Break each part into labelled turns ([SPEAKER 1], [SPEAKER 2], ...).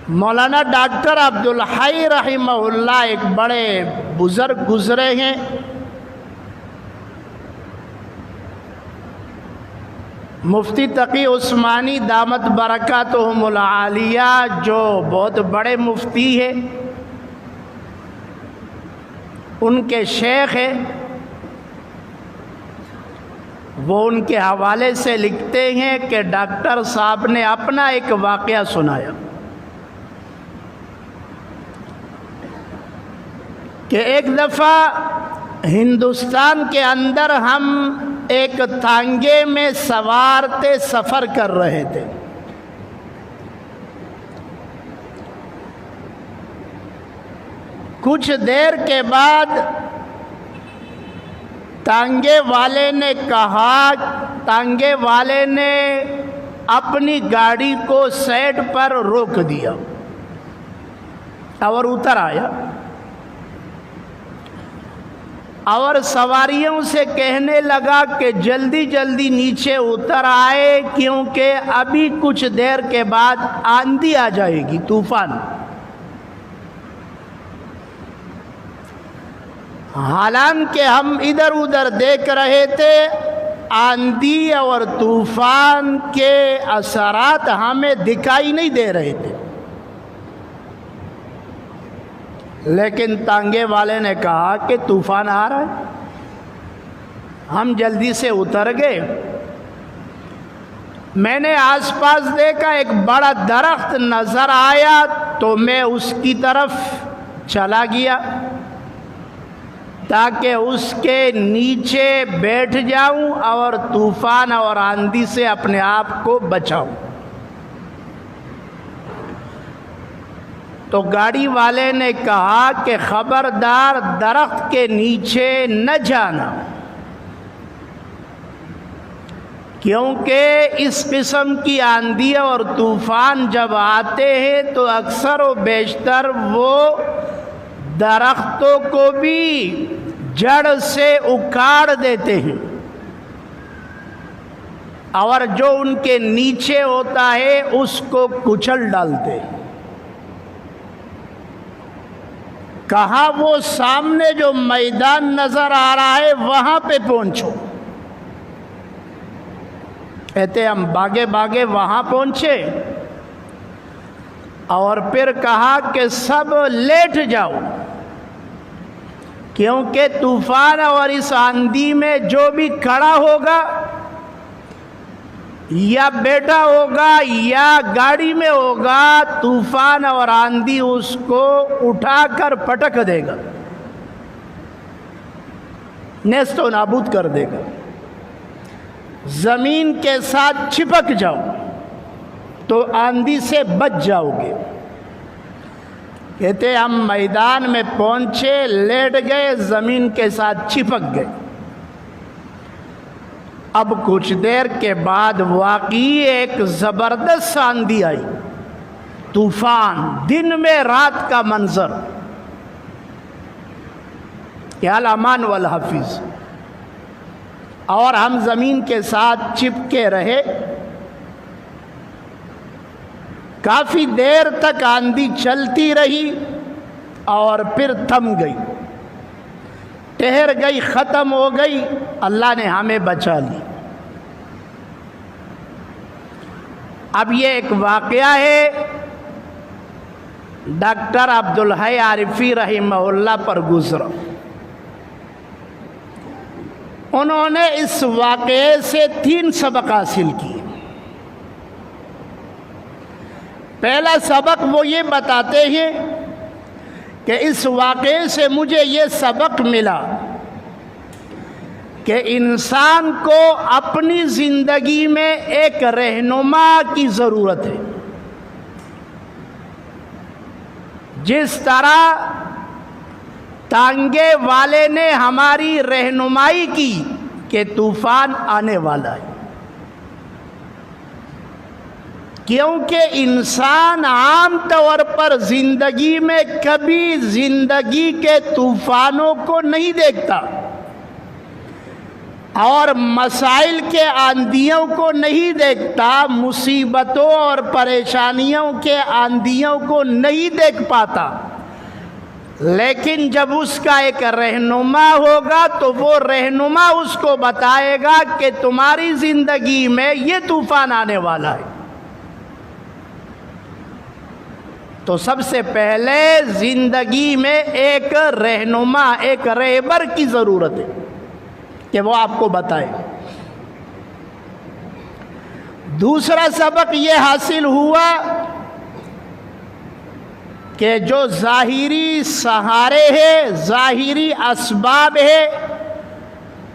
[SPEAKER 1] مولانا doctor Abdul Hai رحمہ اللہ ایک بڑے بزرگ گزرے ہیں. مفتی تقی عثمانی دامت برکاتہم العالیہ جو بہت بڑے مفتی ہیں، ان کے شیخ ہیں، وہ ان کے حوالے سے لکھتے ہیں کہ ڈاکٹر صاحب نے اپنا ایک واقعہ سنایا کہ ایک دفعہ ہندوستان کے اندر ہم ایک تانگے میں سوار تھے، سفر کر رہے تھے. کچھ دیر کے بعد تانگے والے نے کہا، تانگے والے نے اپنی گاڑی کو سائڈ پر روک دیا اور اتر آیا اور سواریوں سے کہنے لگا کہ جلدی جلدی نیچے اتر آئے کیونکہ ابھی کچھ دیر کے بعد آندھی آ جائے گی، طوفان. حالانکہ ہم ادھر ادھر دیکھ رہے تھے، آندھی اور طوفان کے اثرات ہمیں دکھائی نہیں دے رہے تھے، لیکن تانگے والے نے کہا کہ طوفان آ رہا ہے. ہم جلدی سے اتر گئے. میں نے آس پاس دیکھا، ایک بڑا درخت نظر آیا تو میں اس کی طرف چلا گیا تاکہ اس کے نیچے بیٹھ جاؤں اور طوفان اور آندھی سے اپنے آپ کو بچاؤں. تو گاڑی والے نے کہا کہ خبردار درخت کے نیچے نہ جانا، کیونکہ اس قسم کی آندھی اور طوفان جب آتے ہیں تو اکثر و بیشتر وہ درختوں کو بھی جڑ سے اکھاڑ دیتے ہیں اور جو ان کے نیچے ہوتا ہے اس کو کچل ڈالتے ہیں. کہا وہ سامنے جو میدان نظر آ رہا ہے وہاں پہ پہنچو. کہتے ہم بھاگے بھاگے وہاں پہنچے اور پھر کہا کہ سب لیٹ جاؤ، کیونکہ طوفان اور اس آندھی میں جو بھی کھڑا ہوگا یا بیٹھا ہوگا یا گاڑی میں ہوگا، طوفان اور آندھی اس کو اٹھا کر پٹک دے گا، نیست و نابود کر دے گا. زمین کے ساتھ چپک جاؤ تو آندھی سے بچ جاؤ گے. کہتے ہم میدان میں پہنچے، لیٹ گئے، زمین کے ساتھ چپک گئے. اب کچھ دیر کے بعد واقعی ایک زبردست آندھی آئی، طوفان، دن میں رات کا منظر. یا الامان والحفیظ. اور ہم زمین کے ساتھ چپکے رہے. کافی دیر تک آندھی چلتی رہی اور پھر تھم گئی، ٹھہر گئی، ختم ہو گئی. اللہ نے ہمیں بچا لی. اب یہ ایک واقعہ ہے ڈاکٹر عبدالحی عارفی رحمہ اللہ پر گزرا. انہوں نے اس واقعے سے 3 سبق حاصل کیے. پہلا سبق وہ یہ بتاتے ہیں کہ اس واقعے سے مجھے یہ سبق ملا کہ انسان کو اپنی زندگی میں ایک رہنما کی ضرورت ہے. جس طرح تانگے والے نے ہماری رہنمائی کی کہ طوفان آنے والا ہے، کیونکہ انسان عام طور پر زندگی میں کبھی زندگی کے طوفانوں کو نہیں دیکھتا. اور مسائل کے آندھیوں کو نہیں دیکھتا، مصیبتوں اور پریشانیوں کے آندھیوں کو نہیں دیکھ پاتا، لیکن جب اس کا ایک رہنما ہوگا تو وہ رہنما اس کو بتائے گا کہ تمہاری زندگی میں یہ طوفان آنے والا ہے۔ تو سب سے پہلے زندگی میں ایک رہنما، ایک رہبر کی ضرورت ہے کہ وہ آپ کو بتائے۔ دوسرا سبق یہ حاصل ہوا کہ جو ظاہری سہارے ہیں، ظاہری اسباب ہے،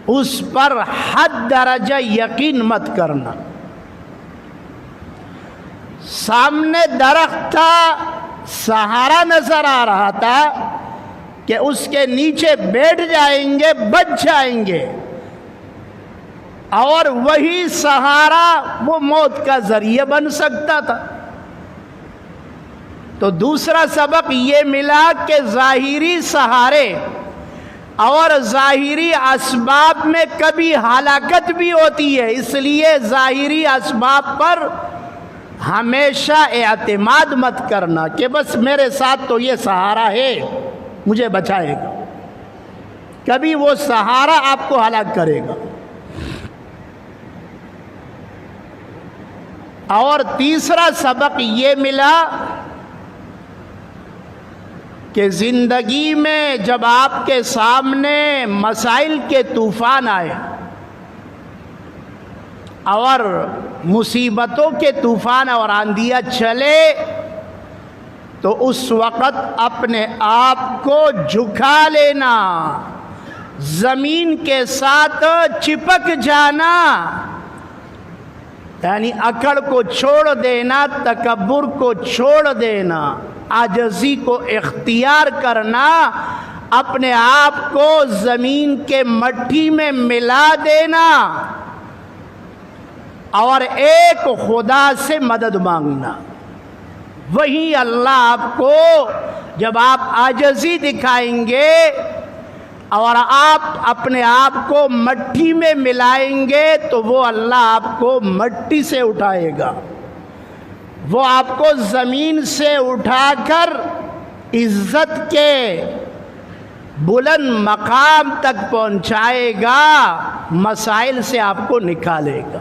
[SPEAKER 1] اس پر حد درجہ یقین مت کرنا۔ سامنے درخت تھا، سہارا نظر آ رہا تھا کہ اس کے نیچے بیٹھ جائیں گے، بچ جائیں گے، اور وہی سہارا وہ موت کا ذریعہ بن سکتا تھا۔ تو دوسرا سبق یہ ملا کہ ظاہری سہارے اور ظاہری اسباب میں کبھی ہلاکت بھی ہوتی ہے، اس لیے ظاہری اسباب پر ہمیشہ اعتماد مت کرنا کہ بس میرے ساتھ تو یہ سہارا ہے، مجھے بچائے گا۔ کبھی وہ سہارا آپ کو ہلاک کرے گا۔ اور تیسرا سبق یہ ملا کہ زندگی میں جب آپ کے سامنے مسائل کے طوفان آئے اور مصیبتوں کے طوفان اور آندھیاں چلے، تو اس وقت اپنے آپ کو جھکا لینا، زمین کے ساتھ چپک جانا، یعنی اکڑ کو چھوڑ دینا، تکبر کو چھوڑ دینا، عاجزی کو اختیار کرنا، اپنے آپ کو زمین کے مٹی میں ملا دینا اور ایک خدا سے مدد مانگنا۔ وہی اللہ آپ کو، جب آپ عاجزی دکھائیں گے اور آپ اپنے آپ کو مٹی میں ملائیں گے، تو وہ اللہ آپ کو مٹی سے اٹھائے گا، وہ آپ کو زمین سے اٹھا کر عزت کے بلند مقام تک پہنچائے گا، مسائل سے آپ کو نکالے گا۔